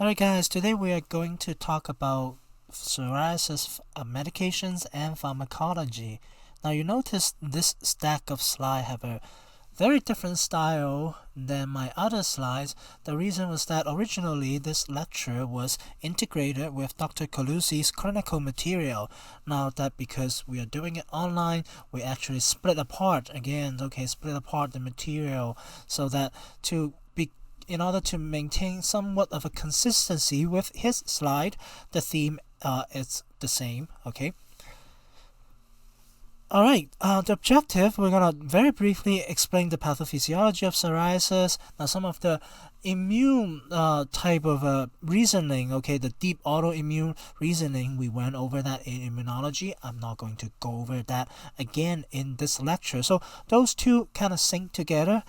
Alright guys, today we are going to talk about psoriasis medications and pharmacology. Now you notice this stack of slides have a very different style than my other slides. The reason was that originally this lecture was integrated with Dr. Colucci's clinical material. Now that because we are doing it online, we actually split apart split apart the material so that in order to maintain somewhat of a consistency with his slide, the theme is the same, okay? Alright, the objective, we're going to very briefly explain the pathophysiology of psoriasis. Now, some of the immune type of reasoning, okay, the deep autoimmune reasoning, we went over that in immunology. I'm not going to go over that again in this lecture. So those two kind of sync together.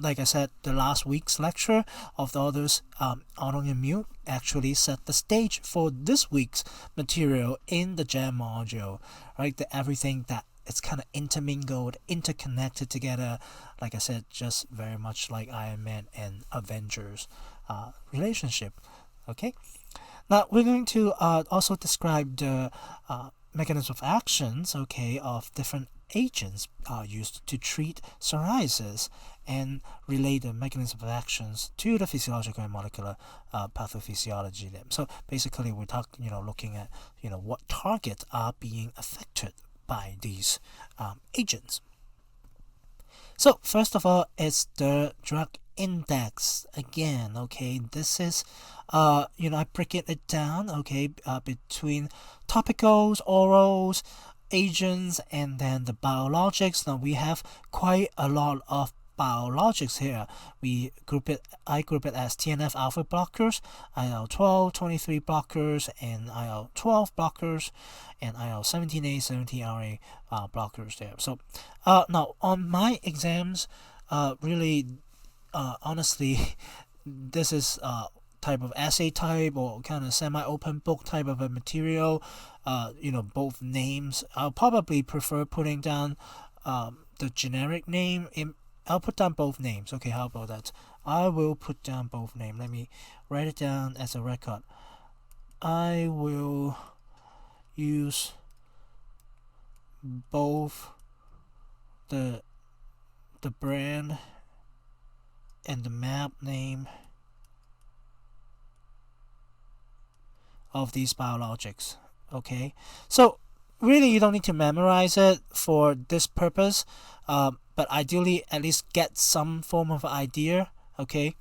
Like I said, the last week's lecture of all those autoimmune actually set the stage for this week's material in the Jam module, right? Everything that it's kind of intermingled, interconnected together. Like I said, just very much like Iron Man and Avengers relationship. Okay. Now we're going to also describe the mechanism of actions, okay, of different agents used to treat psoriasis and relate the mechanism of actions to the physiological and molecular pathophysiology. So basically, we're looking at what targets are being affected by these agents. So first of all, it's the drug index again. Okay, this is I break it down. Okay, between topicals, orals, agents, and then the biologics. Now we have quite a lot of biologics here. I group it as TNF alpha blockers, IL-12, 23 blockers, and IL-12 blockers, and IL-17A, 17RA blockers there. So now on my exams, really, honestly, this is type of essay type or kind of semi-open book type of a material. Both names. I'll probably prefer putting down the generic name. I'll put down both names. Okay, how about that? I will put down both names. Let me write it down as a record. I will use both the brand and the map name of these biologics. Okay, so really you don't need to memorize it for this purpose, but ideally at least get some form of idea. Okay,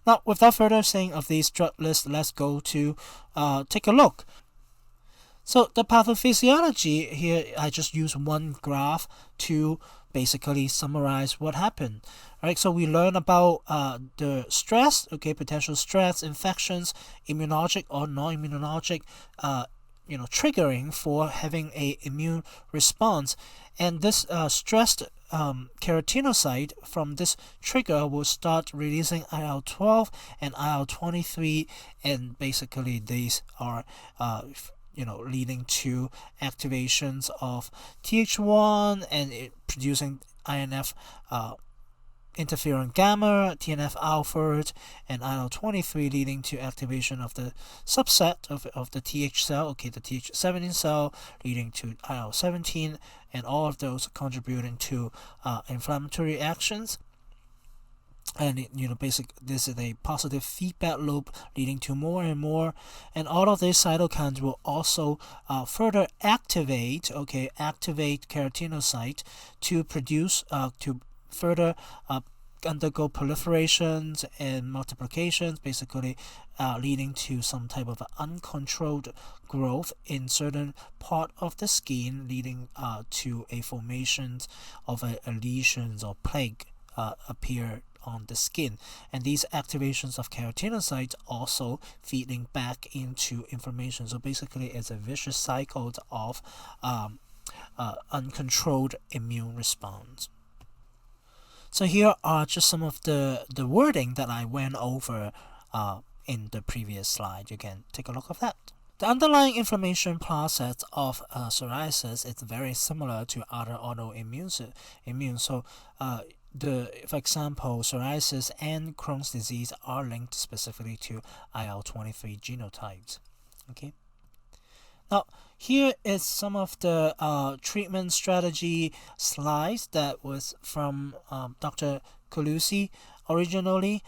now without further saying of these drug lists, let's go to take a look. So the pathophysiology here, I just use one graph to basically summarize what happened. Right, so we learn about the stress, okay, potential stress, infections, immunologic or non-immunologic, triggering for having a immune response, and this stressed keratinocyte from this trigger will start releasing IL-12 and IL-23, and basically these are leading to activations of Th1 and producing INF interferon gamma, TNF alpha, and IL-23, leading to activation of the subset of the Th cell, okay, the Th17 cell, leading to IL-17, and all of those contributing to inflammatory actions. And this is a positive feedback loop leading to more and more, and all of these cytokines will also further activate keratinocyte to produce to further undergo proliferations and multiplications, basically leading to some type of uncontrolled growth in certain part of the skin, leading to a formation of a lesions or plaque appear on the skin, and these activations of keratinocytes also feeding back into inflammation. So basically it's a vicious cycle of uncontrolled immune response. So here are just some of the wording that I went over in the previous slide. You can take a look at that. The underlying inflammation process of psoriasis is very similar to other autoimmune. So for example, psoriasis and Crohn's disease are linked specifically to IL-23 genotypes. Okay. Now, here is some of the treatment strategy slides that was from Dr. Colucci originally.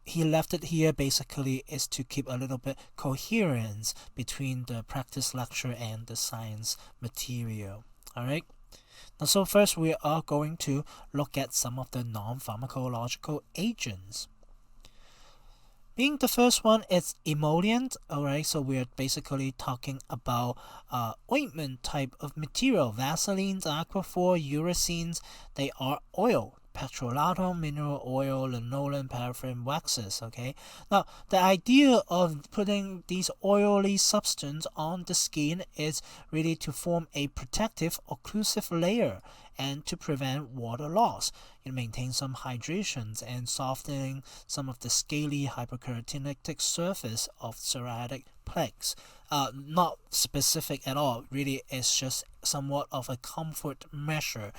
He left it here basically is to keep a little bit coherence between the practice lecture and the science material. All right. Now, so first we are going to look at some of the non-pharmacological agents. Being the first one, it's emollient. Alright, so we're basically talking about ointment type of material. Vaselines, aquaphor, uracils, they are oil. Petrolatum, mineral oil, lanolin, paraffin, waxes. Okay. Now, the idea of putting these oily substance on the skin is really to form a protective occlusive layer and to prevent water loss. It maintains some hydrations and softening some of the scaly hyperkeratitic surface of psoriatic plaques. Not specific at all. Really, it's just somewhat of a comfort measure,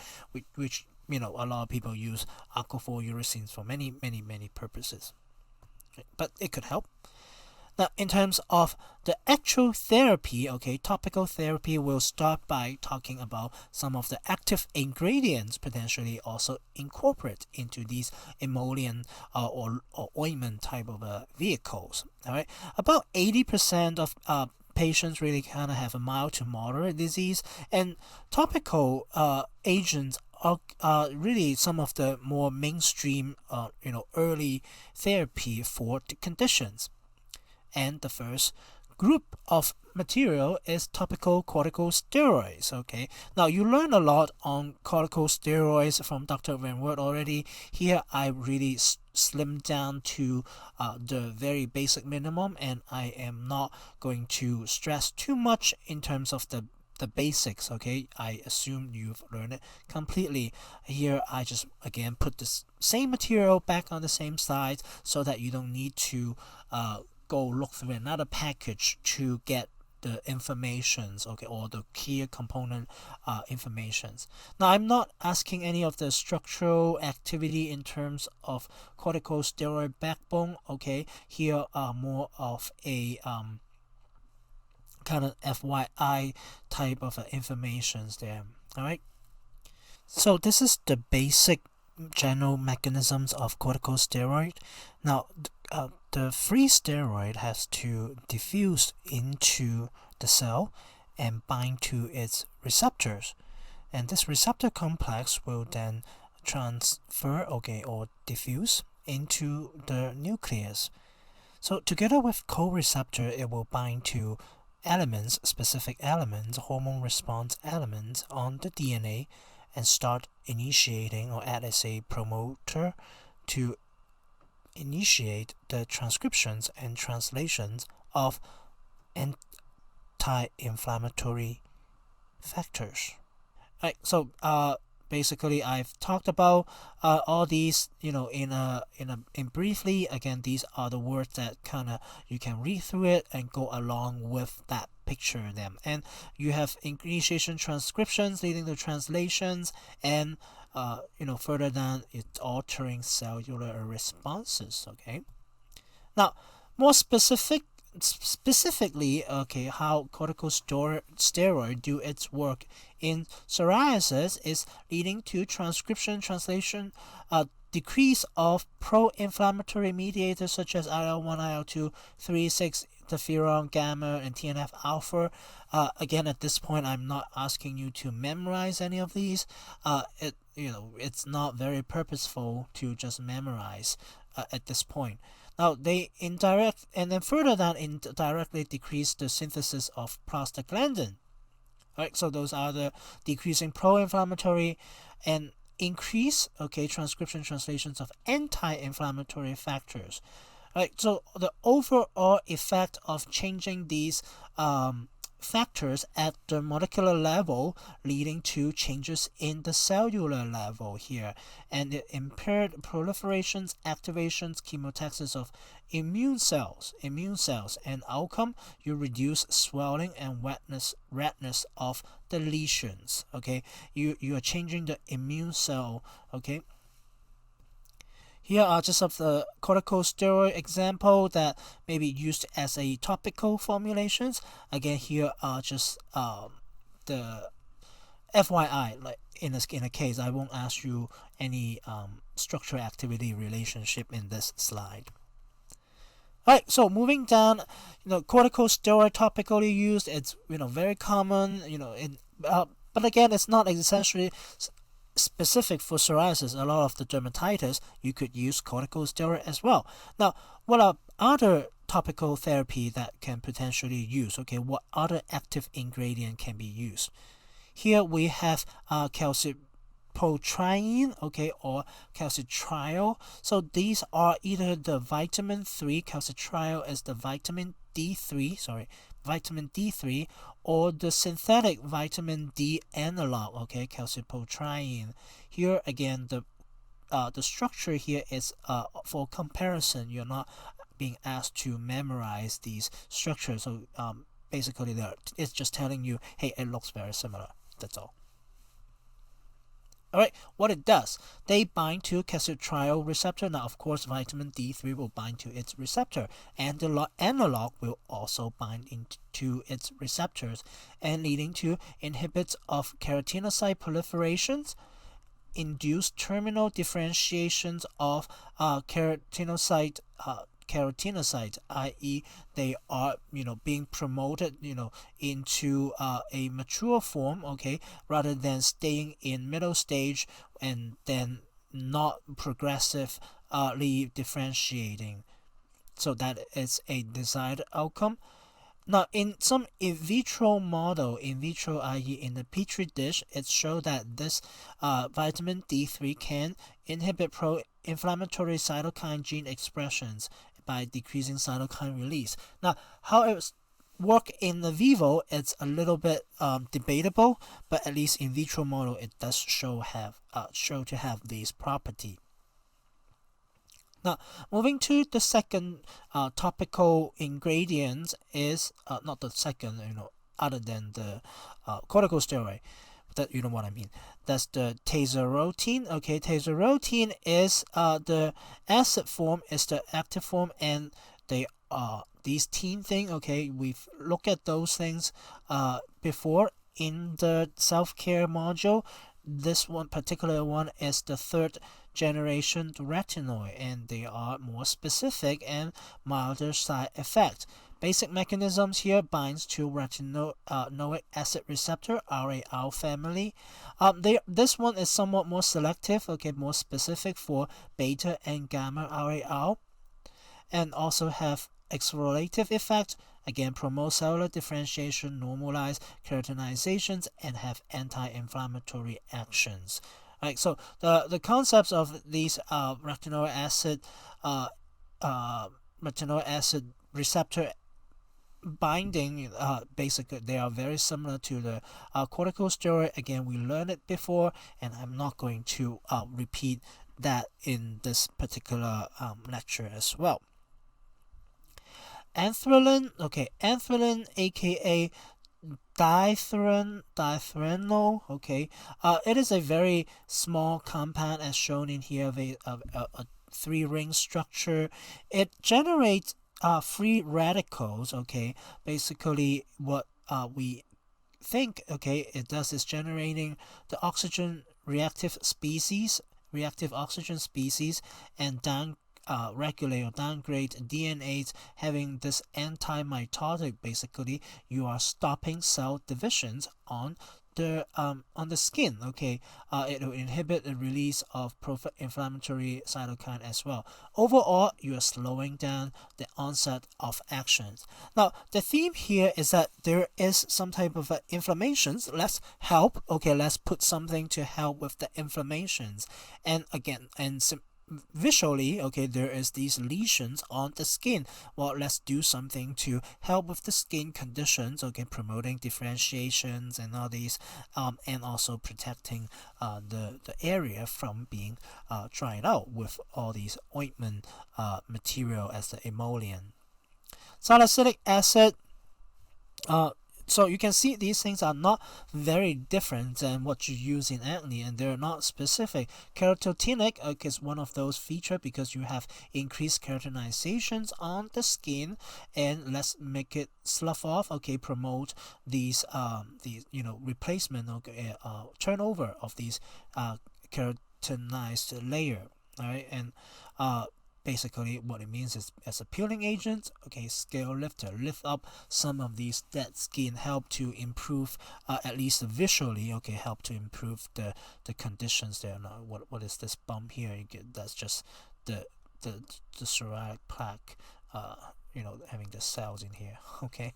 which a lot of people use aquaphor uracils for many purposes. But it could help. Now, in terms of the actual therapy, okay, topical therapy will start by talking about some of the active ingredients potentially also incorporate into these emollient or ointment type of vehicles. All right, about 80% of patients really kind of have a mild to moderate disease, and topical agents are really some of the more mainstream, early therapy for the conditions. And the first group of material is topical corticosteroids. Okay, now you learn a lot on corticosteroids from Dr. Van Wert already. Here I really slimmed down to the very basic minimum, and I am not going to stress too much in terms of the basics. Okay, I assume you've learned it completely. Here I just again put the same material back on the same slide so that you don't need to go look through another package to get the informations, okay, or the key component informations. Now, I'm not asking any of the structural activity in terms of corticosteroid backbone. Okay, here are more of a kind of FYI type of informations there. All right. So this is the basic general mechanisms of corticosteroid. Now, the free steroid has to diffuse into the cell and bind to its receptors, and this receptor complex will then transfer, okay, or diffuse into the nucleus. So together with co-receptor, it will bind to elements, specific elements, hormone response elements on the DNA, and start initiating or act as a promoter to initiate the transcriptions and translations of anti-inflammatory factors. Right, so basically I've talked about all these, in briefly. Again, these are the words that kind of you can read through it and go along with that picture them, and you have initiation transcriptions leading to translations, and further down it's altering cellular responses. Okay, now more specifically, okay, how corticosteroid do its work in psoriasis is leading to transcription, translation, decrease of pro-inflammatory mediators such as IL-1, IL-2, 3, 6, interferon, gamma, and TNF alpha. Again, at this point, I'm not asking you to memorize any of these. It's not very purposeful to just memorize at this point. Now, they indirect, and then further down, indirectly decrease the synthesis of prostaglandin. Right, so those are the decreasing pro-inflammatory and increase, okay, transcription translations of anti-inflammatory factors. Right, so the overall effect of changing these factors at the molecular level, leading to changes in the cellular level here, and it impaired proliferations, activations, chemotaxis of immune cells, and outcome, you reduce swelling and redness of the lesions. Okay, you are changing the immune cell. Okay. Here are just of the corticosteroid example that may be used as a topical formulations. Again, here are just the FYI, like in a case, I won't ask you any structure activity relationship in this slide. Alright, so moving down, corticosteroid topically used, it's very common, but again, it's not essentially specific for psoriasis. A lot of the dermatitis, you could use corticosteroid as well. Now, what are other topical therapy that can potentially use? Okay, what other active ingredient can be used? Here we have calcipotriene, okay, or calcitriol. So these are either the vitamin 3, calcitriol is the vitamin D3, or the synthetic vitamin D analog, okay, calcipotriene. Here again, the structure here is for comparison. You're not being asked to memorize these structures. So basically, it's just telling you, hey, it looks very similar. That's all. Alright, what it does, they bind to calcitriol receptor. Now, of course, vitamin D3 will bind to its receptor, and the analog will also bind into its receptors, and leading to inhibits of keratinocyte proliferations, induce terminal differentiations of keratinocyte, i.e. they are being promoted into a mature form, okay, rather than staying in middle stage and then not progressively differentiating. So that is a desired outcome. Now, in some in vitro model, i.e. in the petri dish, it showed that this vitamin D3 can inhibit pro-inflammatory cytokine gene expressions by decreasing cytokine release. Now, how it works in the vivo, it's a little bit debatable, but at least in vitro model, it does show to have these property. Now, moving to the second topical ingredient is not the second, other than the corticosteroid. That you know what I mean. That's the tazarotene. Okay, tazarotene is the acid form, is the active form, and they are these teen thing. Okay, we've looked at those things before in the self-care module. This one particular one is the third generation retinol, and they are more specific and milder side effect. Basic mechanisms here binds to retinoic acid receptor, RAR family. This one is somewhat more selective, okay, more specific for beta and gamma RAR, and also have exfoliative effect. Again, promote cellular differentiation, normalize keratinizations, and have anti-inflammatory actions. Right, so the concepts of these retinoic acid receptor binding, basically they are very similar to the corticosteroid. Again, we learned it before, and I'm not going to repeat that in this particular lecture as well. Anthralin, okay, anthralin, aka ditherenol, okay, it is a very small compound as shown in here, a three-ring structure. It generates free radicals, okay. Basically, what we think, okay, it does is generating the oxygen reactive oxygen species, and regulate or downgrade DNAs, having this anti-mitotic. Basically, you are stopping cell divisions on the skin. Okay, it will inhibit the release of pro-inflammatory cytokine as well. Overall, you are slowing down the onset of actions. Now, the theme here is that there is some type of inflammations. Let's help. Okay, let's put something to help with the inflammations. And again, visually, okay, there is these lesions on the skin. Well, let's do something to help with the skin conditions, okay, promoting differentiations and all these, and also protecting the area from being dried out with all these ointment material as the emollient. Salicylic acid, so you can see these things are not very different than what you use in acne, and they're not specific. Keratotic is one of those features because you have increased keratinizations on the skin, and let's make it slough off. Okay, promote these replacement, okay, turnover of these keratinized layer. All right, and basically what it means is, as a peeling agent, okay, scale lifter, lift up some of these dead skin, help to improve, at least visually, okay, help to improve the conditions there. Now, what is this bump here? You get, that's just the psoriatic plaque, having the cells in here, okay.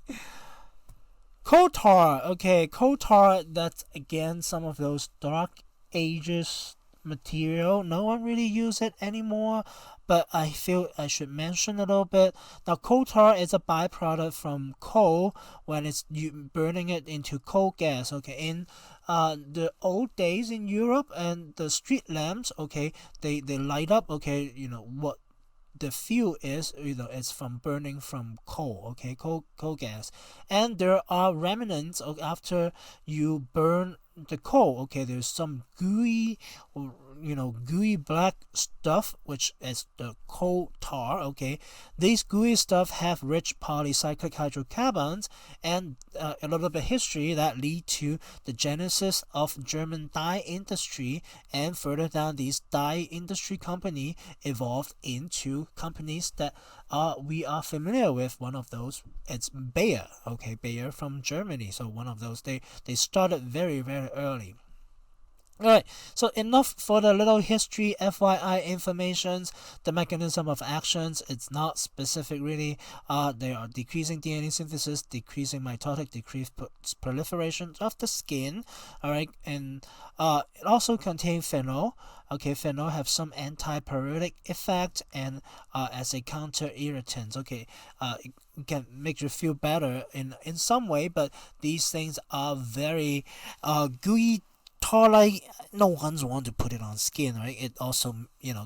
Coal tar, okay, coal tar, that's again some of those dark ages material. No one really use it anymore, but I feel I should mention a little bit. Now, coal tar is a byproduct from coal when it's burning it into coal gas. Okay, in the old days in Europe, and the street lamps, okay, they light up. Okay, what the fuel is, it's from burning from coal, okay, coal gas, and there are remnants after you burn the coal. Okay, there's some gooey black stuff, which is the coal tar. Okay, these gooey stuff have rich polycyclic hydrocarbons, and a little bit of history that lead to the genesis of German dye industry, and further down, these dye industry company evolved into companies that we are familiar with. One of those, it's Bayer. Okay, Bayer from Germany. So one of those, they started very, very early. Alright, so enough for the little history, FYI informations. The mechanism of actions, it's not specific really. They are decreasing DNA synthesis, decreasing mitotic, decreased proliferation of the skin. Alright, and it also contains phenol. Okay, phenol have some antipyretic effect, and as a counter irritant. Okay, it can make you feel better in some way, but these things are very gooey, tar-like. No one's want to put it on skin, right? It also,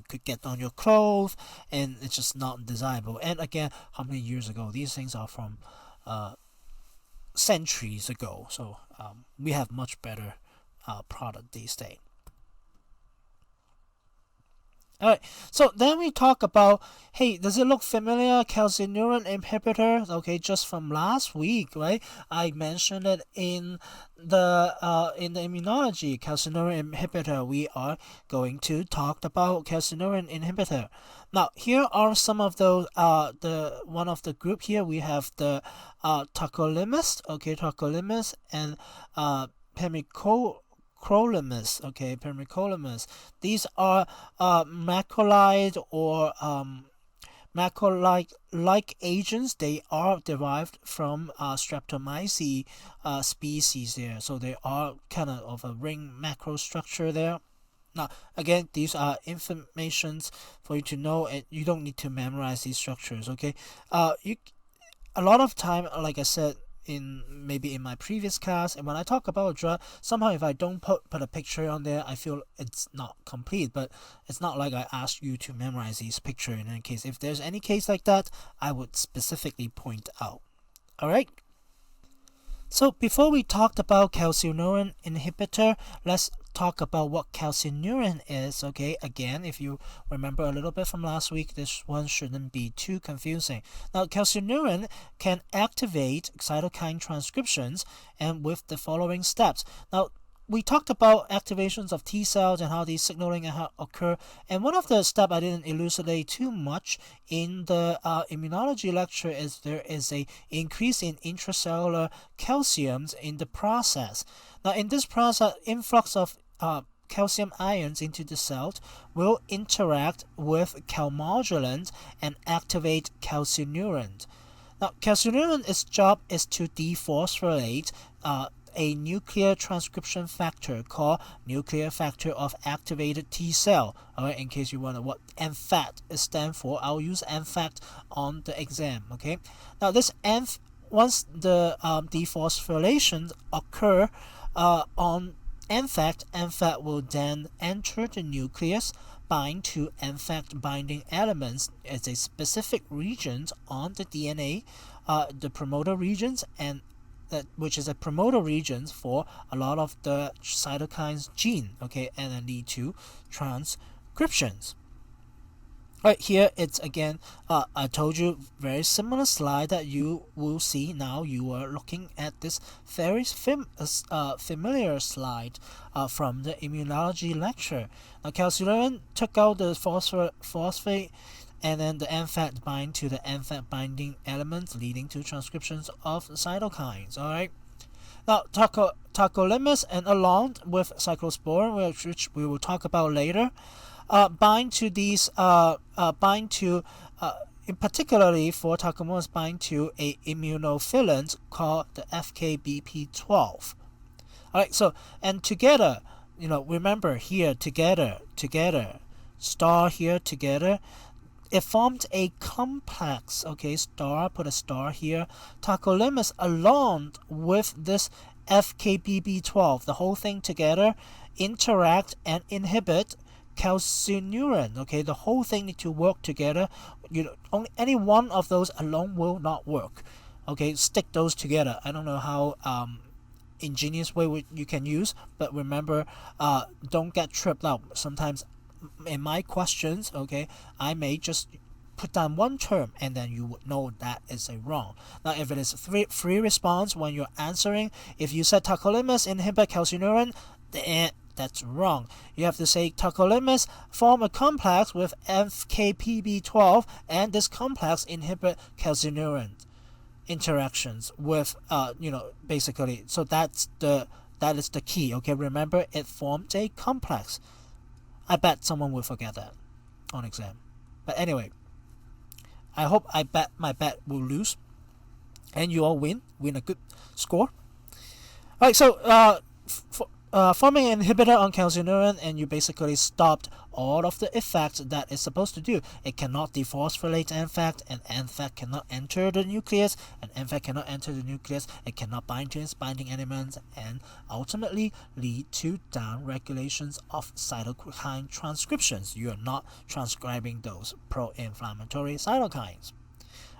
could get on your clothes, and it's just not desirable. And again, how many years ago? These things are from centuries ago. So we have much better product these days. Alright, so then we talk about, hey, does it look familiar? Calcineurin inhibitor, okay, just from last week, right? I mentioned it in the immunology calcineurin inhibitor. We are going to talk about calcineurin inhibitor. Now, here are some of those. One of the group here, we have the tacrolimus, okay, tacrolimus, and pimecrolimus. Okay, pimecrolimus. These are macrolide or macrolide-like agents. They are derived from Streptomyces species there. So they are kind of a ring macro structure there. Now, again, these are informations for you to know, and you don't need to memorize these structures. Okay, a lot of time, like I said, maybe in my previous class, and when I talk about a drug, somehow if I don't put a picture on there, I feel it's not complete. But it's not like I asked you to memorize these pictures. In any case, if there's any case like that, I would specifically point out. Alright, so before we talked about calcineurin inhibitor, let's talk about what calcineurin is. Okay, again, if you remember a little bit from last week, this one shouldn't be too confusing. Now, calcineurin can activate cytokine transcriptions, and with the following steps. Now, we talked about activations of T cells and how these signaling occur, and one of the steps I didn't elucidate too much in the immunology lecture is there is a increase in intracellular calciums in the process. Now, in this process, influx of calcium ions into the cells will interact with calmodulins and activate calcineurin. Now, calcineurin, its job is to dephosphorylate a nuclear transcription factor called nuclear factor of activated T cell. Alright, in case you wonder what NFAT stands for, I'll use NFAT on the exam. Okay, now this once the dephosphorylation occur on NFAT will then enter the nucleus, bind to NFAT binding elements as a specific regions on the DNA, the promoter regions, and which is a promoter regions for a lot of the cytokines gene, okay, and then lead to transcriptions. Right here, it's again, I told you, very similar slide that you will see now. You are looking at this very familiar slide from the immunology lecture. Now, calcineurin took out the phosphate, and then the NFAT bind to the NFAT binding elements, leading to transcriptions of cytokines. All right. Now, tacrolimus and along with cyclosporine, which we will talk about later, bind to these, in particularly for tacrolimus, bind to a immunofilament called the FKBP12. Alright, so, and together, remember here, together, star here, together, it formed a complex, okay, star, put a star here, tacrolimus along with this FKBP12, the whole thing together, interact and inhibit calcineurin. Okay, the whole thing need to work together. Only any one of those alone will not work. Okay, stick those together. I don't know how ingenious way you can use, but remember, don't get tripped up. Sometimes in my questions, okay, I may just put down one term and then you would know that is a wrong. Now, if it is free response when you're answering, if you said tacrolimus inhibit calcineurin, that's wrong. You have to say tacrolimus form a complex with FKBP12, and this complex inhibit calcineurin interactions with basically. So that is the key. Okay, remember, it formed a complex. I bet someone will forget that on exam. But anyway, I hope my bet will lose and you all win a good score. Alright, so forming an inhibitor on calcineurin, and you basically stopped all of the effects that it's supposed to do. It cannot dephosphorylate NFAT, and NFAT cannot enter the nucleus, and NFAT cannot enter the nucleus. It cannot bind to its binding elements, and ultimately lead to down regulations of cytokine transcriptions. You are not transcribing those pro-inflammatory cytokines.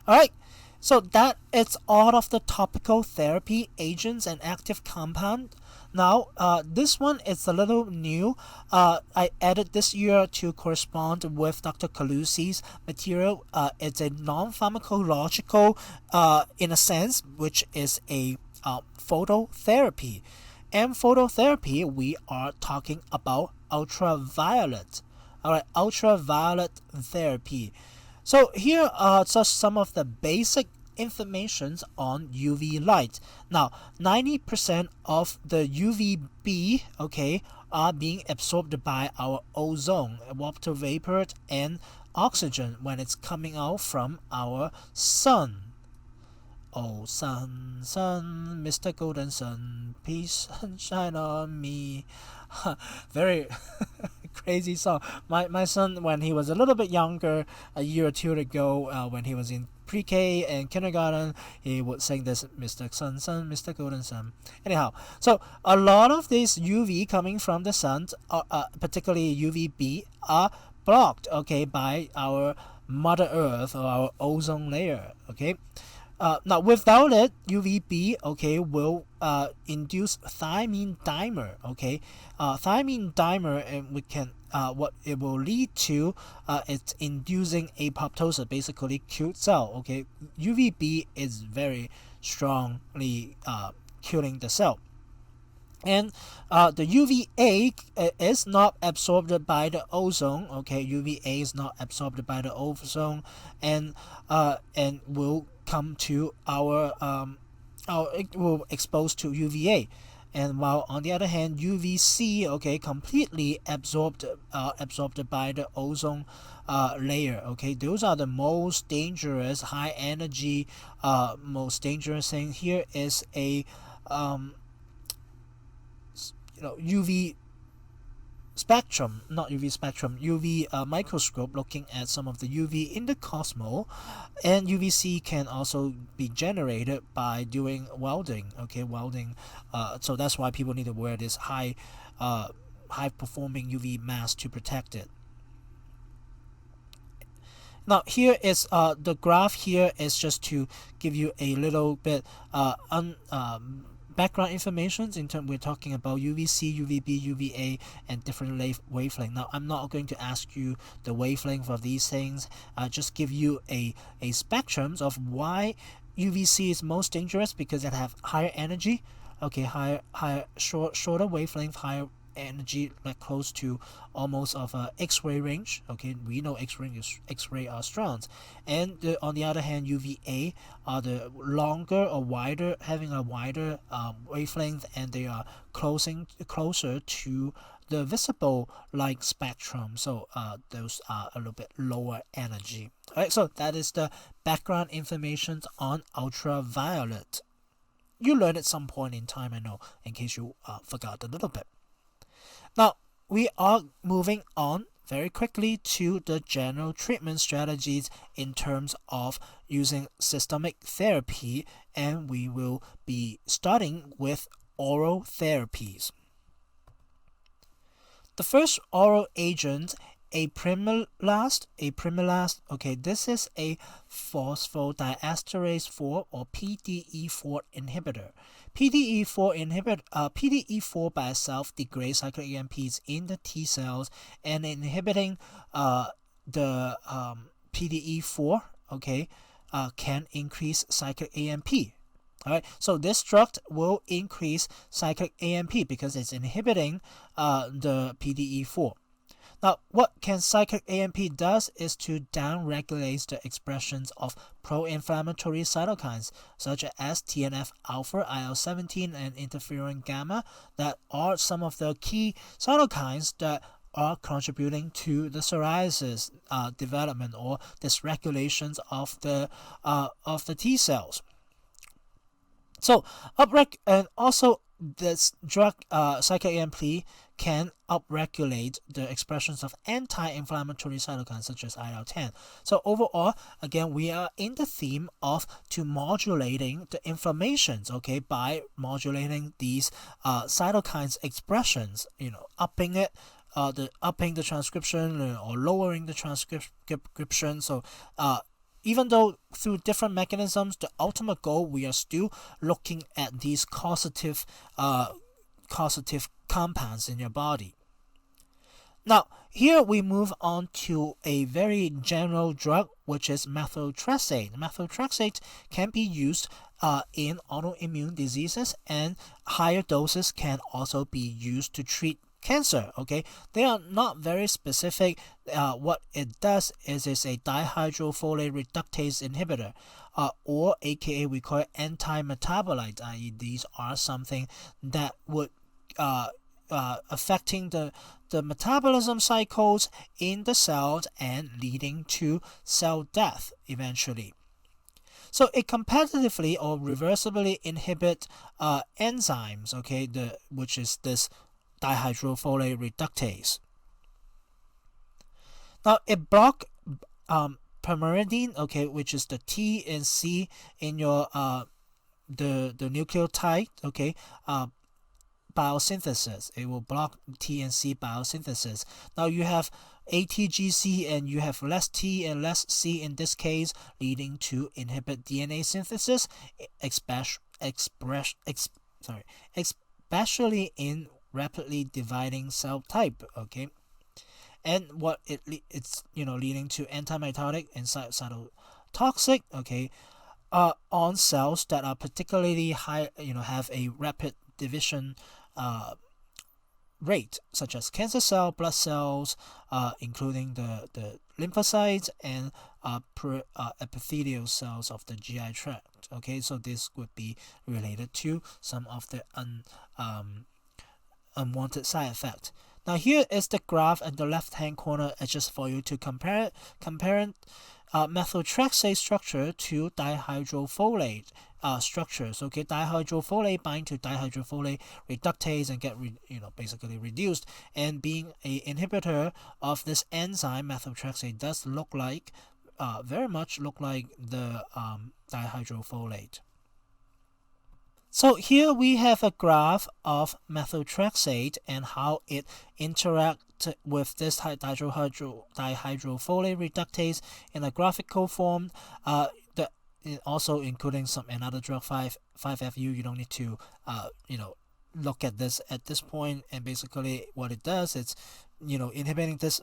Alright, so that is all of the topical therapy agents and active compound. Now, this one is a little new. I added this year to correspond with Dr. Calusi's material. It's a non-pharmacological, in a sense, which is a phototherapy. And phototherapy, we are talking about ultraviolet. Alright, ultraviolet therapy. So here are just some of the basic informations on UV light. Now, 90% of the UVB, okay, are being absorbed by our ozone, water vapor, and oxygen when it's coming out from our sun. Oh, sun, sun, Mr. Golden Sun, please shine on me. Very crazy song. My son, when he was a little bit younger, a year or two ago, when he was in pre-K and kindergarten, he would sing this, Mr. Sun, Sun, Mr. Golden Sun. Anyhow, so a lot of these UV coming from the sun, particularly UVB, are blocked, okay, by our Mother Earth or our ozone layer, okay. Now, without it, UVB, okay, will induce thymine dimer, okay. Thymine dimer, and we can what it will lead to, it's inducing apoptosis, basically killed cell, okay. UVB is very strongly killing the cell. And the UVA is not absorbed by the ozone, okay. UVA is not absorbed by the ozone, and will come to it will expose to UVA. And while on the other hand, UVC, okay, completely absorbed by the ozone layer, okay. Those are the most dangerous, high energy, most dangerous thing. Here is a UV spectrum, not UV spectrum, UV microscope, looking at some of the UV in the cosmos, and UVC can also be generated by doing welding. Okay, welding. So that's why people need to wear this high performing UV mask to protect it. Now here is the graph here is just to give you a little bit background information in terms we're talking about UVC, UVB, UVA, and different wavelength. Now I'm not going to ask you the wavelength of these things. Just give you a spectrum of why UVC is most dangerous, because it have higher energy. Okay, shorter wavelength, higher energy, like close to almost of a X-ray range. Okay, we know X-ray are strands, and on the other hand, UVA are the longer or wider, having a wider wavelength, and they are closer to the visible light spectrum. So those are a little bit lower energy. Alright, so that is the background information on ultraviolet. You learned at some point in time, I know, in case you forgot a little bit. Now, we are moving on very quickly to the general treatment strategies in terms of using systemic therapy, and we will be starting with oral therapies. The first oral agent, apremilast. Okay, this is a phosphodiesterase 4 or PDE4 inhibitor. PDE4 by itself degrades cyclic AMPs in the T cells, and inhibiting the PDE4, okay, can increase cyclic AMP. Alright, so this drug will increase cyclic AMP because it's inhibiting the PDE4. Now, what can cyclic AMP does is to downregulate the expressions of pro-inflammatory cytokines such as TNF-alpha, IL-17, and interferon gamma, that are some of the key cytokines that are contributing to the psoriasis development or dysregulations of the T cells. So and also this drug cyclic AMP can upregulate the expressions of anti-inflammatory cytokines such as IL-10. So overall, again, we are in the theme of modulating the inflammations, okay, by modulating these cytokines expressions, upping it, upping the transcription or lowering the transcription. So even though through different mechanisms, the ultimate goal, we are still looking at these causative compounds in your body. Now, here we move on to a very general drug, which is methotrexate. Methotrexate can be used in autoimmune diseases, and higher doses can also be used to treat cancer. Okay, they are not very specific. What it does is it's a dihydrofolate reductase inhibitor, or aka we call it anti-metabolite, i.e. these are something that would affecting the metabolism cycles in the cells and leading to cell death eventually. So it competitively or reversibly inhibit enzymes, okay, which is this dihydrofolate reductase. Now it blocks pyrimidine, okay, which is the T and C in your the nucleotide, okay, biosynthesis. It will block T and C biosynthesis. Now you have ATGC and you have less T and less C in this case, leading to inhibit DNA synthesis, especially in rapidly dividing cell type, okay, and what it's leading to antimitotic and cytotoxic, okay, on cells that are particularly high, have a rapid division rate, such as cancer cell, blood cells, including the lymphocytes and epithelial cells of the GI tract. Okay, so this would be related to some of the unwanted side effect. Now here is the graph in the left hand corner, just for you to comparing methotrexate structure to dihydrofolate structures. Okay, dihydrofolate bind to dihydrofolate reductase and get basically reduced. And being a inhibitor of this enzyme, methotrexate does look like very much look like the dihydrofolate. So here we have a graph of methotrexate and how it interacts with this dihydrofolate reductase in a graphical form. Also including another drug 5-FU. You don't need to look at this at this point. And basically what it does, it's inhibiting this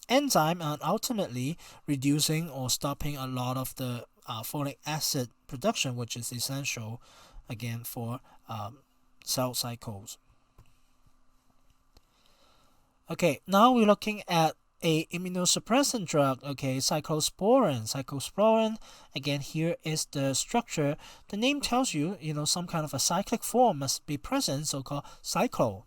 enzyme and ultimately reducing or stopping a lot of the folic acid production, which is essential again for cell cycles. Okay, now we're looking at a immunosuppressant drug, okay, cyclosporine. Cyclosporine, again, here is the structure. The name tells you, some kind of a cyclic form must be present, so-called cyclo.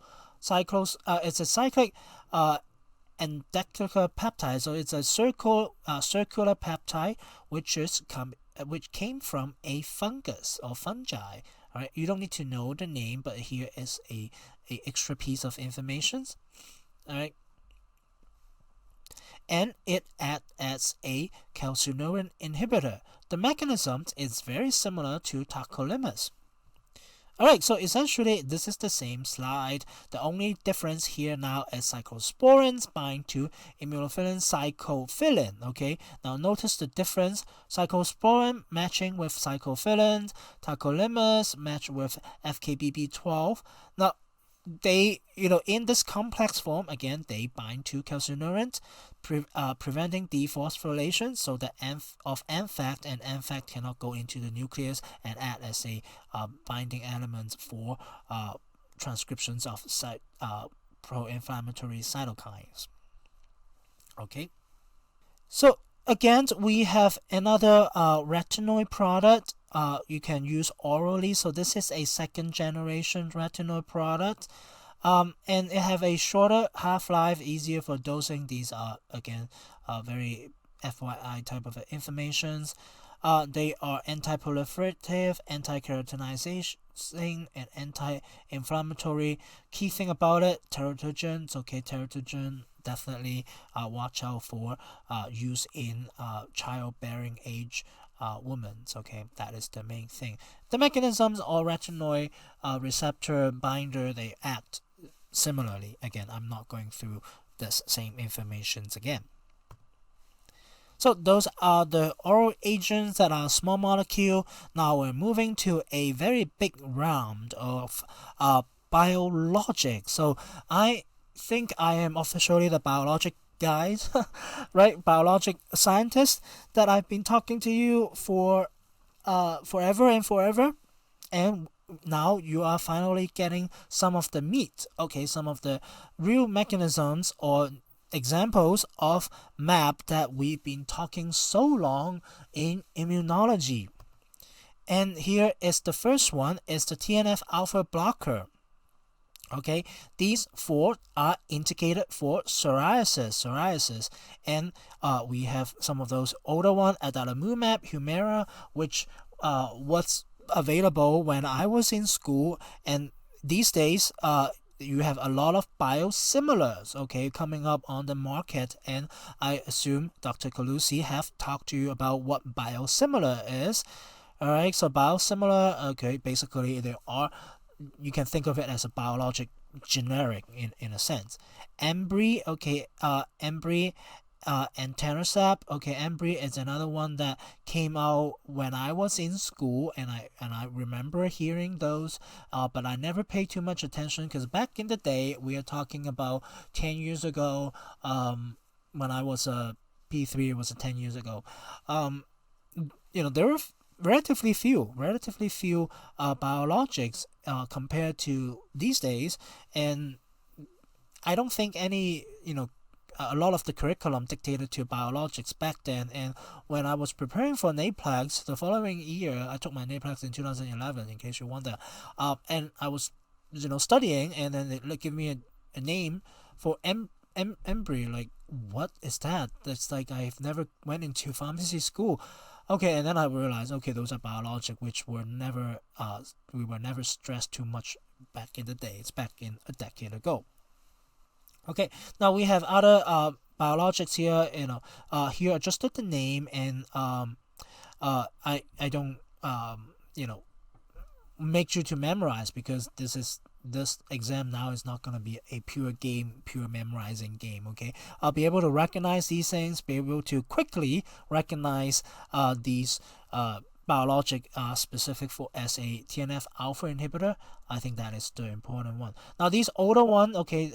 It's a cyclic endectyl peptide, so it's a circular peptide which came from a fungus or fungi. All right, you don't need to know the name, but here is a extra piece of information. All right, and it acts as a calcineurin inhibitor. The mechanism is very similar to tacrolimus. Alright, so essentially this is the same slide. The only difference here now is cyclosporins bind to immunophilin cyclophilin. Okay, now notice the difference. Cyclosporin matching with cyclophilin, tacrolimus match with FKBP12. Now they, in this complex form, again, they bind to calcineurin, preventing dephosphorylation, so that NFACT and NFACT cannot go into the nucleus and act as a binding element for transcriptions of pro-inflammatory cytokines. Okay, so again, we have another retinoid product. You can use orally, so this is a second generation retinoid product, and it have a shorter half-life, easier for dosing. These are again very FYI type of informations. They are anti-proliferative, anti-keratinizing, and anti-inflammatory. Key thing about it, teratogen. Okay, teratogen, definitely watch out for use in childbearing age women. Okay, that is the main thing. The mechanisms or retinoid receptor binder, they act similarly. Again, I'm not going through this same information again. So those are the oral agents that are small molecule. Now we're moving to a very big round of biologics. So I think I am officially the biologic guys, right? Biologic scientist that I've been talking to you for forever and forever, and now you are finally getting some of the meat. Okay, some of the real mechanisms or examples of map that we've been talking so long in immunology. And here is the first one, is the TNF alpha blocker. Okay, these four are indicated for psoriasis, and we have some of those older ones, adalimumab, Humira, which was available when I was in school, and these days you have a lot of biosimilars, okay, coming up on the market, and I assume Dr. Calusi have talked to you about what biosimilar is. Alright, so biosimilar, okay, basically you can think of it as a biologic generic in a sense. Embry, okay, Embry and Tanacept, okay, Embry is another one that came out when I was in school, and I remember hearing those, but I never paid too much attention, because back in the day, we are talking about 10 years ago, when I was a P3, it was 10 years ago. There were relatively few biologics compared to these days, and I don't think any, a lot of the curriculum dictated to biologics back then. And when I was preparing for NAPLAX the following year, I took my NAPLAX in 2011, in case you wonder, and I was studying, and then they give me a name for Embry. Like, what is that? That's like, I've never went into pharmacy school. Okay, and then I realized, okay, those are biologic, which were never, we were never stressed too much back in the days, back in a decade ago. Okay, now we have other biologics here. Here I just took the name, and I don't make you to memorize, because this exam now is not going to be a pure memorizing game. Okay, I'll be able to recognize these things, be able to quickly recognize these biologic specific for as a TNF alpha inhibitor. I think that is the important one. Now these older one, okay,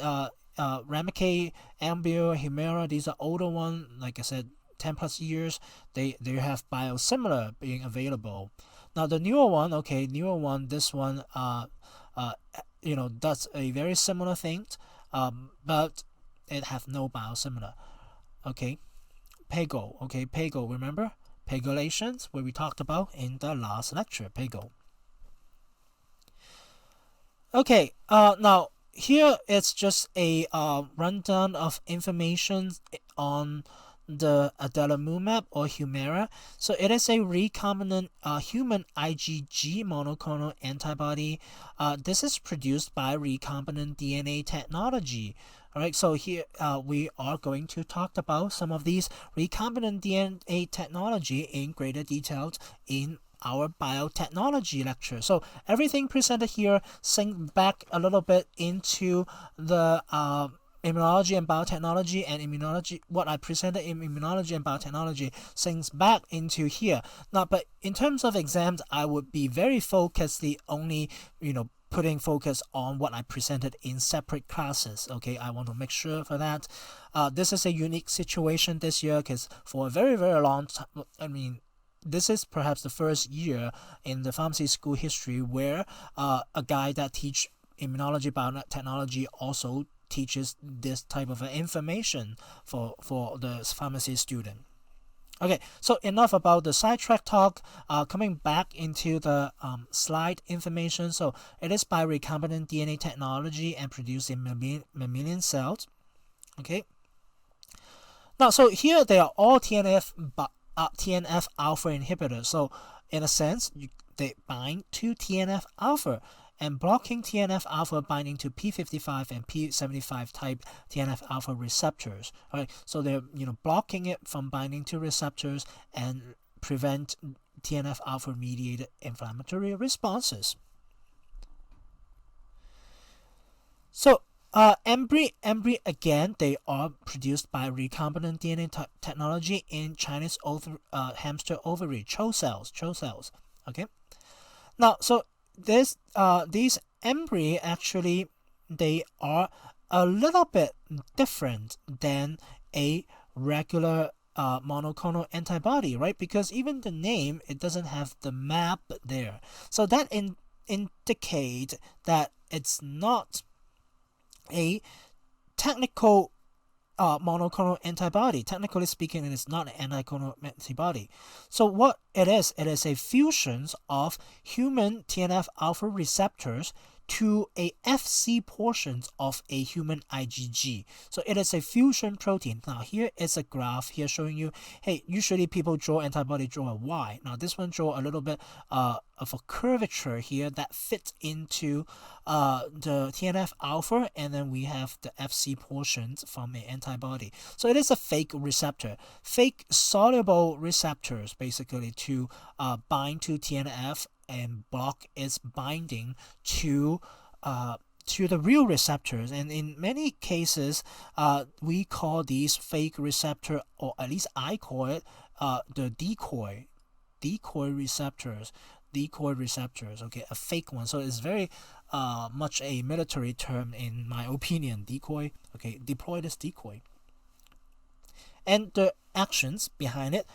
Remicade, Ambien, Humira, these are older one. Like I said, 10 plus years. They have biosimilar being available. Now the newer one, okay, this one does a very similar thing, but it have no biosimilar. Okay, Pago, remember pegulations, where we talked about in the last lecture, Pago. Okay, now here it's just a rundown of information on the adalimumab or Humira. So it is a recombinant human IgG monoclonal antibody. This is produced by recombinant DNA technology. Alright, so here we are going to talk about some of these recombinant DNA technology in greater detail in our biotechnology lecture. So everything presented here sync back a little bit into the immunology and biotechnology, and immunology, what I presented in immunology and biotechnology sinks back into here. Now, but in terms of exams, I would be very focused, only putting focus on what I presented in separate classes. Okay, I want to make sure for that. This is a unique situation this year, because for a very, very long time, this is perhaps the first year in the pharmacy school history where a guy that teach immunology, biotechnology also teaches this type of information for the pharmacy student. Okay, so enough about the sidetrack talk. Coming back into the slide information. So it is by recombinant DNA technology and produced in mammalian cells. Okay. Now, so here they are all TNF alpha inhibitors. So in a sense, they bind to TNF alpha, and blocking TNF alpha binding to P55 and P75 type TNF alpha receptors. All right, so they're blocking it from binding to receptors and prevent TNF alpha mediated inflammatory responses. So Embry again, they are produced by recombinant DNA technology in Chinese hamster ovary, CHO cells. Okay, now so these Embry actually, they are a little bit different than a regular monoclonal antibody, right? Because even the name, it doesn't have the map there, so that indicate that it's not a technical monoclonal antibody. Technically speaking, it is not an anticlonal antibody. So what it is a fusion of human TNF alpha receptors to a Fc portions of a human IgG. So it is a fusion protein. Now here is a graph here showing you, hey, usually people draw antibody, draw a Y. Now this one draw a little bit of a curvature here that fits into the TNF alpha, and then we have the Fc portions from an antibody. So it is a fake receptor, fake soluble receptors basically to bind to TNF and block its binding to the real receptors. And in many cases, we call these fake receptor, or at least I call it the decoy receptors. Okay, a fake one. So it's very much a military term in my opinion. Decoy. Okay, deploy this decoy. And the actions behind it,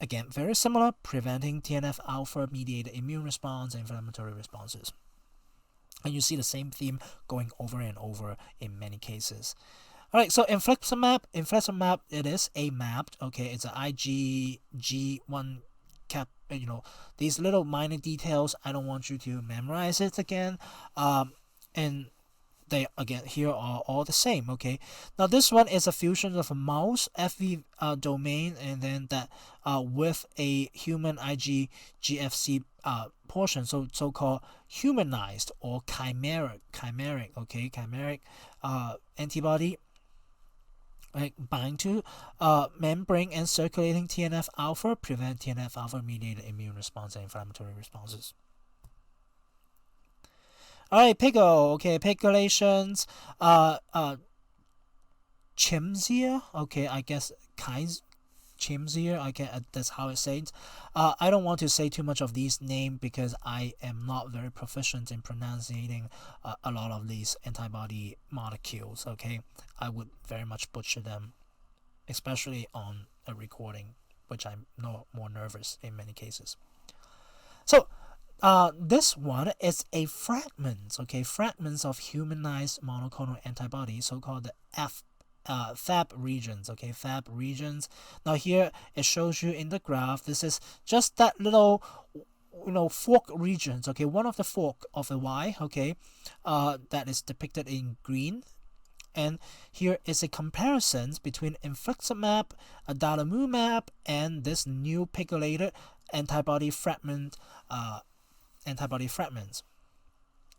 again, very similar, preventing TNF alpha mediated immune response and inflammatory responses. And you see the same theme going over and over in many cases. All right, so infliximab, it is a mapped, okay, it's an IgG1 cap, these little minor details, I don't want you to memorize it again. And they again here are all the same. Okay, now this one is a fusion of a mouse FV domain and then that with a human IgGFC portion, so-called humanized or chimeric, okay, chimeric antibody, right, bind to membrane and circulating TNF alpha, prevent TNF alpha mediated immune response and inflammatory responses. Alright, pickle, okay, pickulations, chimsia, okay, I guess chimsia, I guess that's how it says. I don't want to say too much of these names because I am not very proficient in pronouncing a lot of these antibody molecules, okay. I would very much butcher them, especially on a recording, which I'm no more nervous in many cases. So this one is a fragment, okay, fragments of humanized monoclonal antibody, so-called the Fab regions, okay, Fab regions. Now here it shows you in the graph, this is just that little, fork regions, okay, one of the fork of the Y, okay, that is depicted in green. And here is a comparison between infliximab, adalimumab, and this new pegylated antibody fragments.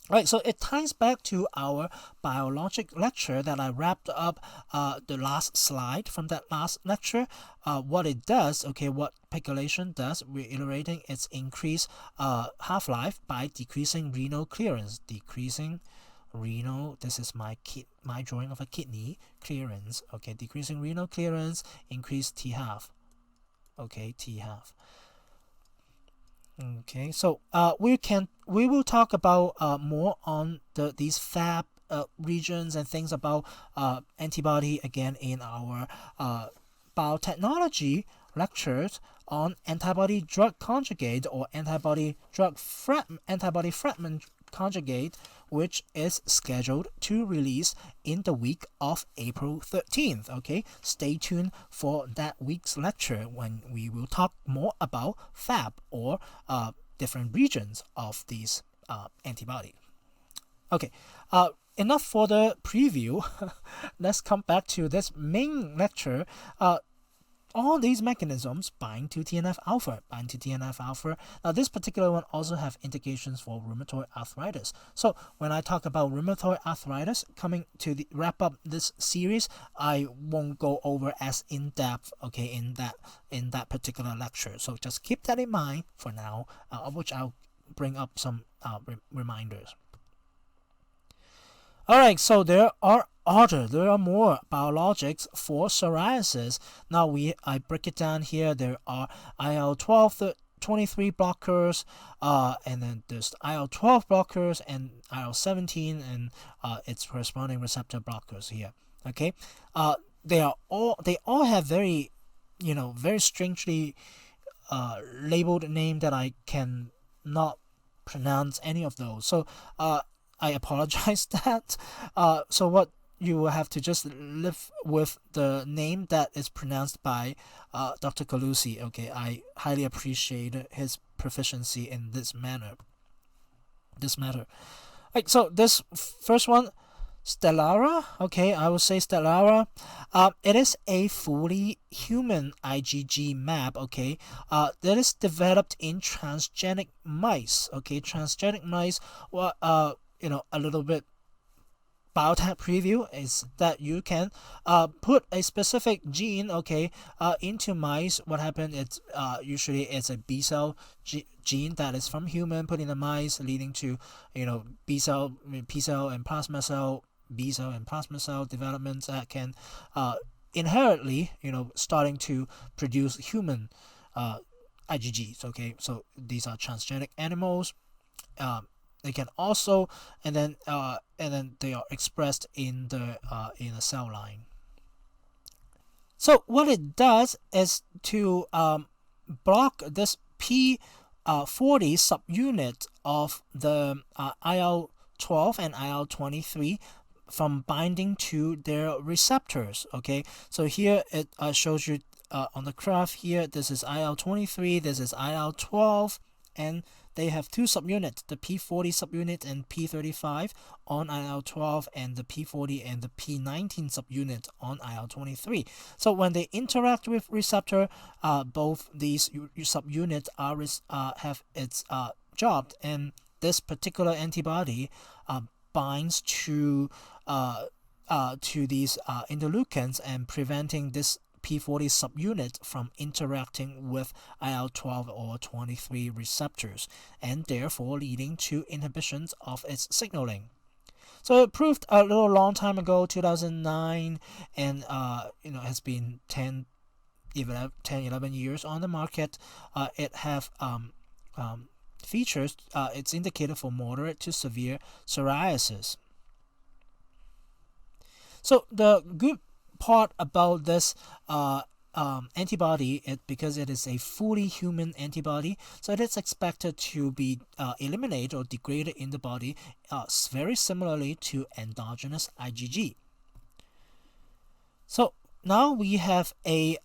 Right, so it ties back to our biologic lecture that I wrapped up the last slide from that last lecture. What it does, okay, what pegylation does, reiterating its increased half-life by decreasing renal clearance, this is my drawing of a kidney clearance, okay, decreasing renal clearance, increased T-half, okay, T-half. Okay, so we will talk about more on these Fab regions and things about antibody again in our biotechnology lectures on antibody drug conjugate or antibody fragment conjugate, which is scheduled to release in the week of April 13th. Okay, stay tuned for that week's lecture when we will talk more about Fab or different regions of these antibody. Okay, enough for the preview. Let's come back to this main lecture. All these mechanisms bind to TNF alpha. Now, this particular one also have indications for rheumatoid arthritis. So, when I talk about rheumatoid arthritis, coming to wrap up this series, I won't go over as in depth, okay, in that particular lecture. So, just keep that in mind for now, which I'll bring up some reminders. Alright, so there are more biologics for psoriasis. Now I break it down here. There are IL-12, 23 blockers, and then there's IL-12 blockers and IL-17 and its corresponding receptor blockers here. Okay, they all have very strangely labeled name that I can not pronounce any of those. So I apologize that. So what you will have to just live with the name that is pronounced by Dr. Calusi. Okay, I highly appreciate his proficiency in this matter. Right, so this first one, Stellara. Okay, I will say Stellara. It is a fully human IgG map. Okay, that is developed in transgenic mice. Okay, transgenic mice. Well, a little bit biotech preview is that you can put a specific gene, okay, into mice. What happened? It's usually it's a B cell gene that is from human put in the mice, leading to P cell and plasma cell, B cell and plasma cell developments that can inherently starting to produce human IgGs. Okay, so these are transgenic animals. They can also, and then they are expressed in a cell line. So what it does is to block this P40 subunit of the IL-12 and IL-23 from binding to their receptors. Okay, so here it shows you on the graph here. This is IL-23. This is IL-12. And they have two subunits, the P40 subunit and P35 on IL-12, and the P40 and the P19 subunit on IL-23. So when they interact with receptor, both these subunits have its job, and this particular antibody binds to these interleukins and preventing this P40 subunit from interacting with IL-12 or 23 receptors, and therefore leading to inhibitions of its signaling. So it proved a little long time ago, 2009, and has been 10, 11 years on the market. It have features. It's indicated for moderate to severe psoriasis. So the good part about this antibody, because it is a fully human antibody, so it is expected to be eliminated or degraded in the body very similarly to endogenous IgG. So now we have a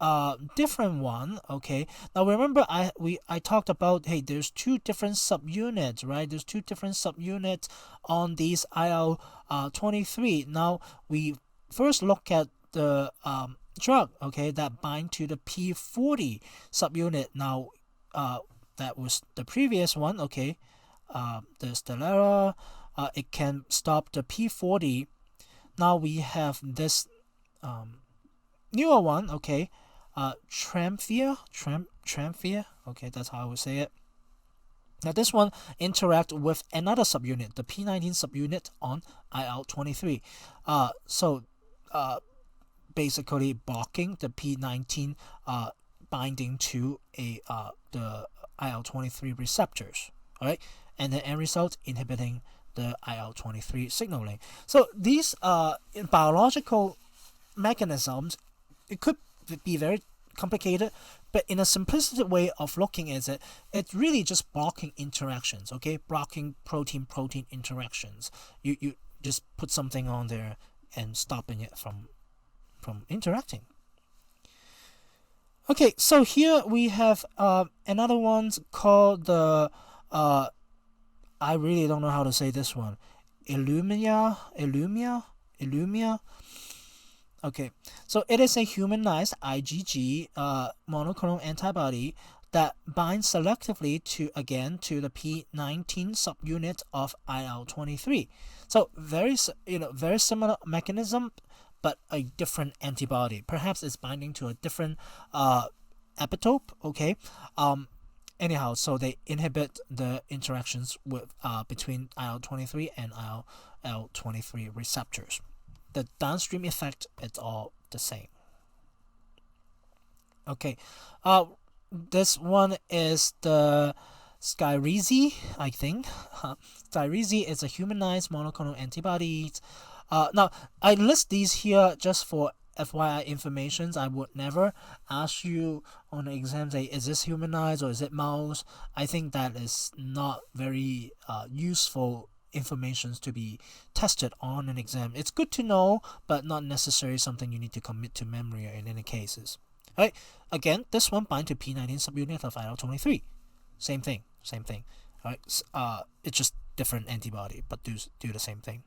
different one. Okay, now remember I talked about, hey, there's two different subunits, right? There's two different subunits on these IL-23. Now we first look at the drug, okay, that bind to the P40 subunit. Now that was the previous one, okay, the Stella. It can stop the P40. Now we have this newer one, okay, Tramfia, okay, that's how I would say it. Now this one interact with another subunit, the P19 subunit on IL-23. So basically blocking the P19 binding to the IL-23 receptors, all right, and the end result inhibiting the IL-23 signaling. So these biological mechanisms, it could be very complicated, but in a simplistic way of looking at it, it's really just blocking interactions, okay, blocking protein-protein interactions. You just put something on there and stopping it from interacting. Okay, so here we have another one called the I really don't know how to say this one, Lumia. Okay, so it is a humanized IgG monoclonal antibody that binds selectively to the P19 subunit of IL-23. So very similar mechanism, but a different antibody. Perhaps it's binding to a different epitope. Okay. Anyhow, so they inhibit the interactions with between IL-23 and IL-23 receptors. The downstream effect, it's all the same. Okay, this one is the Skyrizi, I think. Skyrizi is a humanized monoclonal antibody. Now, I list these here just for FYI information. I would never ask you on the exam, say, is this humanized or is it mouse? I think that is not very useful information to be tested on an exam. It's good to know, but not necessarily something you need to commit to memory in any cases. Right? Again, this one bind to P19 subunit of IL-23. Same thing. Right? It's just different antibody, but do the same thing.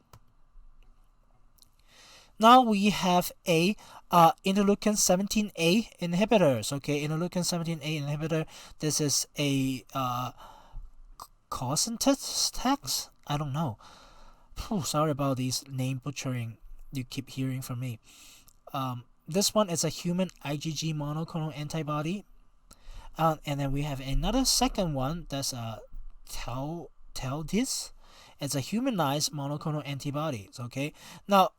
Now we have a interleukin 17A inhibitors. Okay, interleukin 17A inhibitor. This is a calcineurin. I don't know. Sorry about these name butchering you keep hearing from me. This one is a human IgG monoclonal antibody. And then we have another second one that's a Teldis. It's a humanized monoclonal antibodies. Okay. Now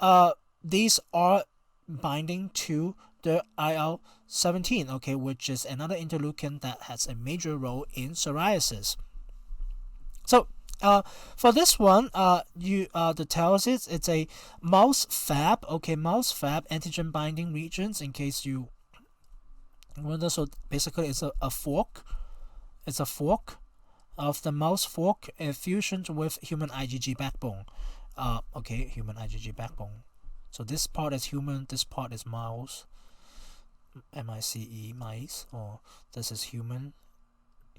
these are binding to the IL-17, okay, which is another interleukin that has a major role in psoriasis. So for this one, the tells it's a mouse Fab, okay, mouse Fab antigen binding regions. In case you wonder, so basically it's a fork. It's a fork of the mouse fork fusion with human IgG backbone. Okay, human IgG backbone. So this part is human, this part is mouse, mice, or this is human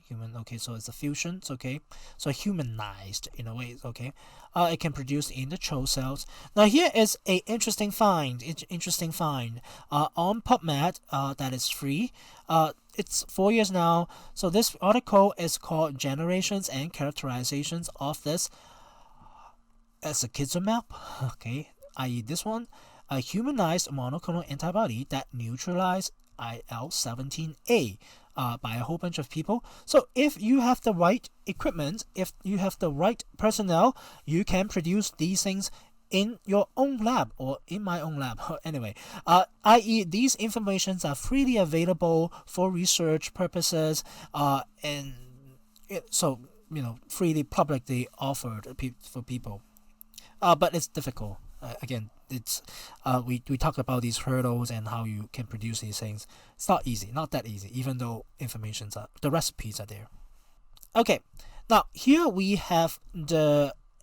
human. Okay, so it's a fusion. Okay, so humanized in a way. Okay, it can produce in the CHO cells. Now here is a interesting find. Interesting find on PubMed that is free. It's 4 years now. So this article is called "Generations and Characterizations of this Zacizumab." Okay, i.e. this one, a humanized monoclonal antibody that neutralizes IL-17A by a whole bunch of people. So if you have the right equipment, if you have the right personnel, you can produce these things in your own lab or in my own lab. Anyway, i.e. these informations are freely available for research purposes, and so freely publicly offered for people. But it's difficult. Again, it's we talked about these hurdles and how you can produce these things. It's not easy, not that easy, even though the recipes are there. Okay, now here we have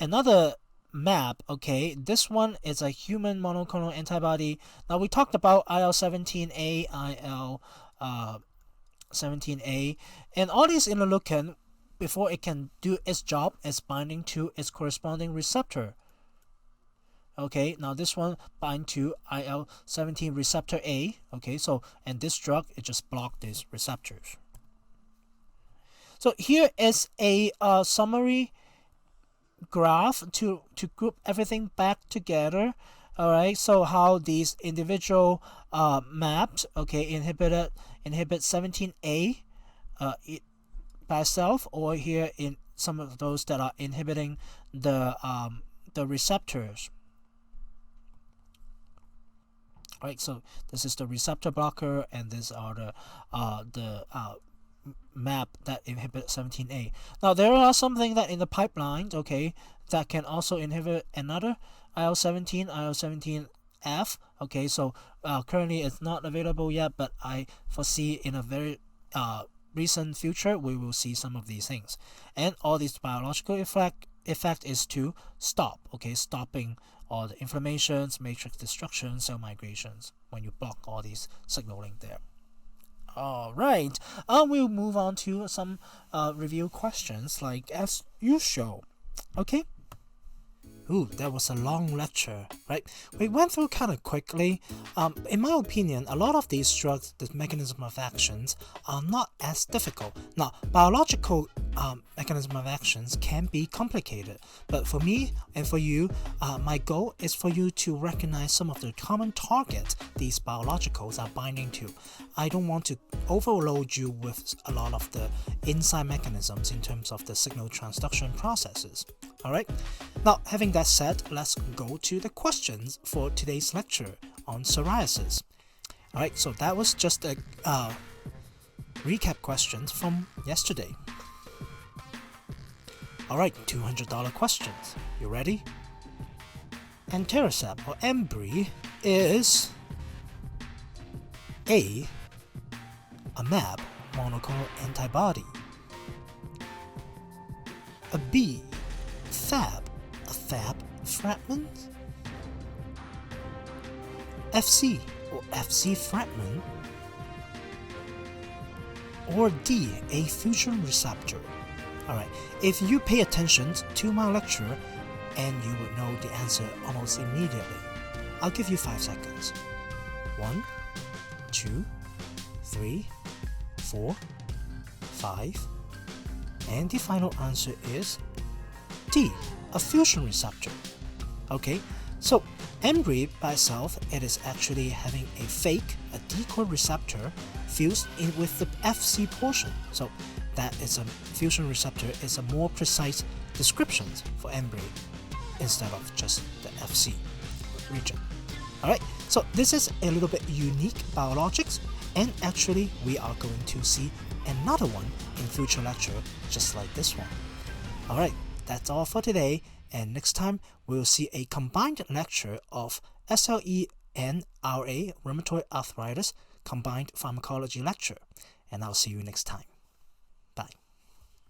another map. Okay, this one is a human monoclonal antibody. Now we talked about IL-17A, IL-17A, and all these interleukin, before it can do its job, is binding to its corresponding receptor. Okay, now this one bind to IL-17 receptor A. Okay, so and this drug, it just blocked these receptors. So here is a summary graph to group everything back together. All right, so how these individual maps, okay, inhibit 17A by itself, or here in some of those that are inhibiting the receptors. Right, so this is the receptor blocker, and these are the map that inhibit 17A. Now there are something that in the pipeline, okay, that can also inhibit another IL-17, IL-17F. Okay, so currently it's not available yet, but I foresee in a very recent future we will see some of these things. And all this biological effect is to stop, okay, stopping all the inflammations, matrix destruction, cell migrations when you block all these signaling there. Alright, we'll move on to some review questions like as usual. Okay? Ooh, that was a long lecture, right? We went through kind of quickly. In my opinion, a lot of these drugs, the mechanism of actions, are not as difficult. Now, biological mechanism of actions can be complicated, but for me and for you, my goal is for you to recognize some of the common targets these biologicals are binding to. I don't want to overload you with a lot of the inside mechanisms in terms of the signal transduction processes. Alright, now having that said, let's go to the questions for today's lecture on psoriasis. Alright, so that was just a recap questions from yesterday. Alright, $200 questions. You ready? Etanercept or Embry is A mAb monoclonal antibody, a B Fab, a Fab fragment, FC or FC fragment, or D, a fusion receptor. Alright, if you pay attention to my lecture, and you would know the answer almost immediately. I'll give you 5 seconds. 1, 2, 3, 4, 5, and the final answer is D, a fusion receptor. Okay, so Embry by itself, it is actually having a fake, a decoy receptor fused in with the FC portion. So that is a fusion receptor is a more precise description for Embry instead of just the FC region. Alright, so this is a little bit unique biologics, and actually we are going to see another one in future lecture just like this one. Alright, that's all for today, and next time we'll see a combined lecture of SLE and RA, rheumatoid arthritis, combined pharmacology lecture, and I'll see you next time. Bye.